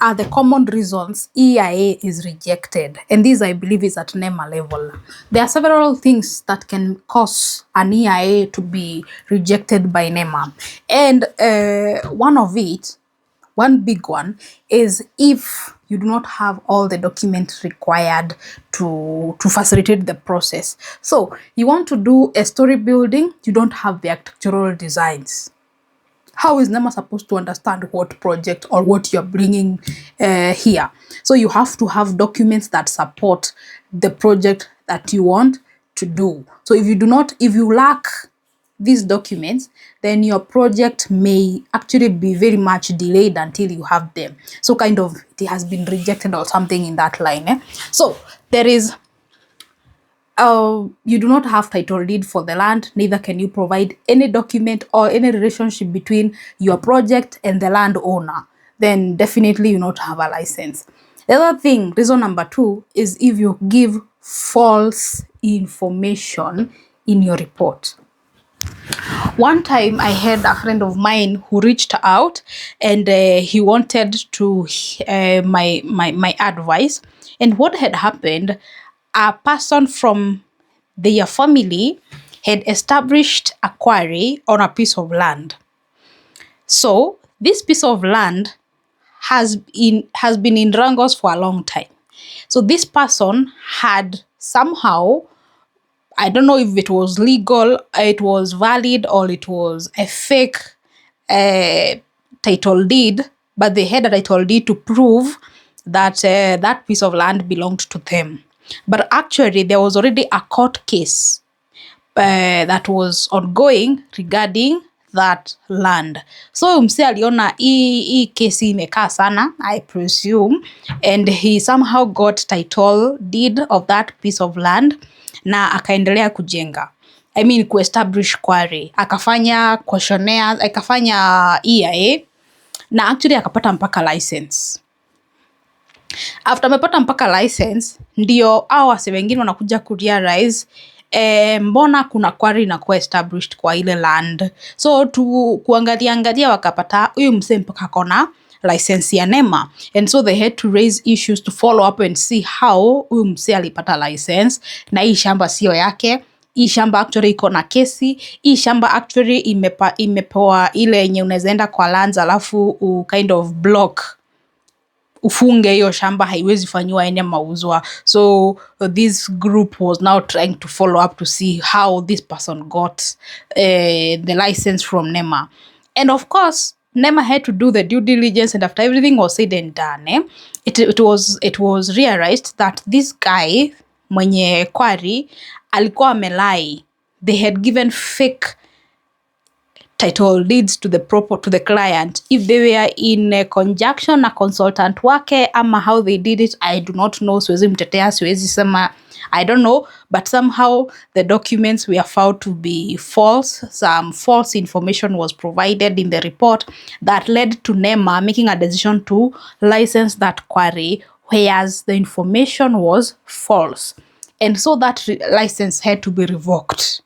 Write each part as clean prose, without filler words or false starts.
are the common reasons EIA is rejected? And this, I believe, is at NEMA level. There are several things that can cause an EIA to be rejected by NEMA. And one big one is if you do not have all the documents required to facilitate the process. So you want to do a story building, you don't have the architectural designs. How is NEMA supposed to understand what project or what you're bringing here? So you have to have documents that support the project that you want to do. So if you lack these documents, then your project may actually be very much delayed until you have them. So kind of it has been rejected or something in that line. So there is you do not have title deed for the land, neither can you provide any document or any relationship between your project and the landowner, then definitely you not have a license. The other thing, reason number 2, is if you give false information in your report. One time I had a friend of mine who reached out and he wanted to my advice. And what had happened, a person from their family had established a quarry on a piece of land. So this piece of land has been in wrangles for a long time. So this person had somehow, I don't know if it was legal, it was valid, or it was a fake title deed, but they had a title deed to prove that that piece of land belonged to them. But actually, there was already a court case that was ongoing regarding that land. So mse aliona hii kesi imekaa sana, I presume, and he somehow got title deed of that piece of land na akaendelea kujenga. I mean kuestablish quarry. Akafanya questionnaires, akafanya EIA na actually akapata mpaka license. After amepata mpaka license, ndio hao wase wengine wanakuja kurealize mbona kuna quarry inakuwa established kwa ile land. So kuangalia wakapata huyu mse mpaka kona license ya NEMA. And so they had to raise issues to follow up and see how huyu mse alipata license na hii shamba sio yake. Hii shamba actually iko na kesi. Hii shamba actually imepewa ile yenye unazaenda kwa lands alafu kind of block ufunge hiyo shamba, haiwezi fanywa ene mauzwa. So this group was now trying to follow up to see how this person got the license from NEMA. And of course, NEMA had to do the due diligence, and after everything was said and done, it was realized that this guy mwenye quarry alikuwa amelai. They had given fake title deeds to the client. If they were in conjunction na consultant wake ama how they did it, I do not know. Siwezi mtetea, siwezi sema, I don't know, but somehow the documents were found to be false. Some false information was provided in the report that led to NEMA making a decision to license that quarry, whereas the information was false. And so that license had to be revoked.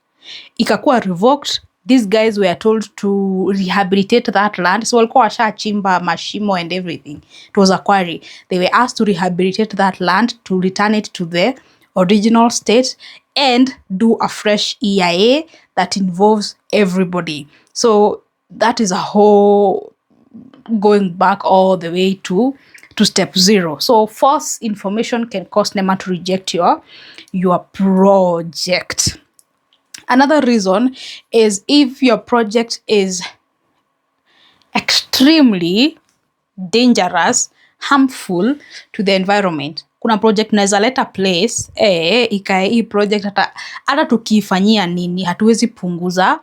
Ikakuwa revoked. These guys were told to rehabilitate that land. So walikuwa washachimba mashimo and everything. It was a quarry. They were asked to rehabilitate that land, to return it to the original state and do a fresh EIA that involves everybody. So that is a whole going back all the way to step 0. So false information can cause NEMA to reject your project. Another reason is if your project is extremely dangerous, harmful to the environment. Kuna project naweza leta place, ikae hii project hata tukifanyia nini, hatuwezi punguza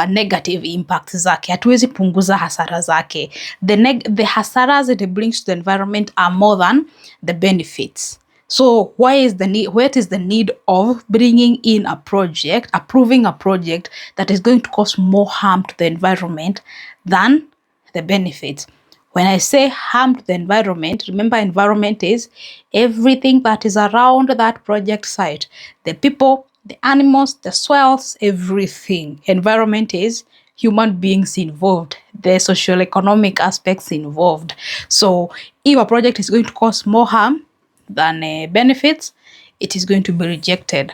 negative impacts zake, hatuwezi punguza hasara zake. The hasaras it brings to the environment are more than the benefits. So what is the need of bringing in a project, approving a project that is going to cause more harm to the environment than the benefits? When I say harm to the environment, remember environment is everything that is around that project site. The people, the animals, the soils, everything. Environment is human beings involved, the socio-economic aspects involved. So if a project is going to cause more harm than benefits, it is going to be rejected.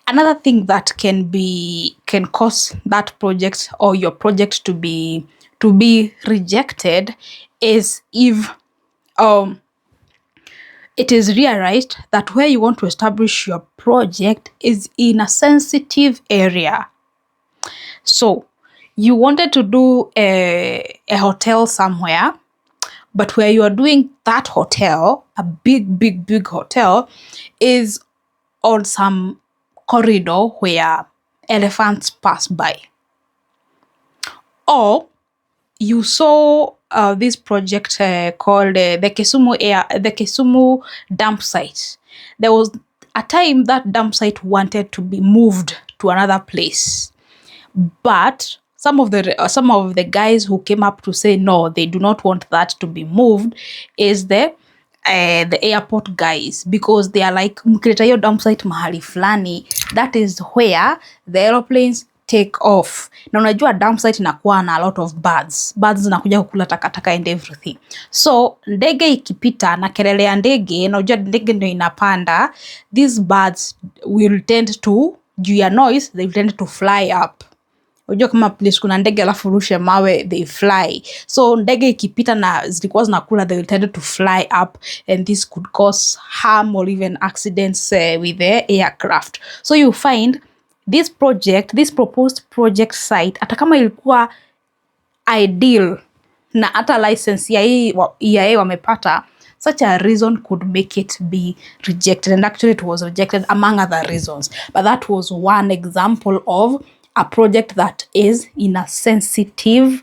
Another thing that can cause that project or your project to be rejected is if it is realized that where you want to establish your project is in a sensitive area. So you wanted to do a hotel somewhere, but where you are doing that hotel, a big hotel, is on some corridor where elephants pass by. Or you saw this project called the Kisumu dump site. There was a time that dump site wanted to be moved to another place, but some of the guys who came up to say no, they do not want that to be moved, is the airport guys, because they are like, mkileta hiyo dump site mahali fulani, that is where the aeroplanes take off. Na unajua dump site inakuwa na a lot of birds zinakuja kukula takataka and everything. So ndege ikipita na kelele ya ndege, na unajua ndege ndio inapanda, these birds will tend to, due ya noise, they will tend to fly up. Unajua kama place kuna ndege alafu rushe mawe, they fly. So ndege ikipita na zilikuwa zinakula, they will tend to fly up, and this could cause harm or even accidents with the aircraft. So you find this proposed project site, hata kama ilikuwa ideal na hata license ya EIA wamepata, such a reason could make it be rejected, and actually it was rejected among other reasons. But that was one example of a project that is in a sensitive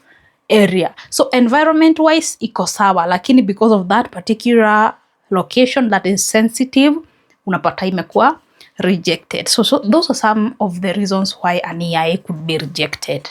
area. So environment wise iko sawa, lakini because of that particular location that is sensitive, unapata imekuwa rejected. So those are some of the reasons why an EIA could be rejected.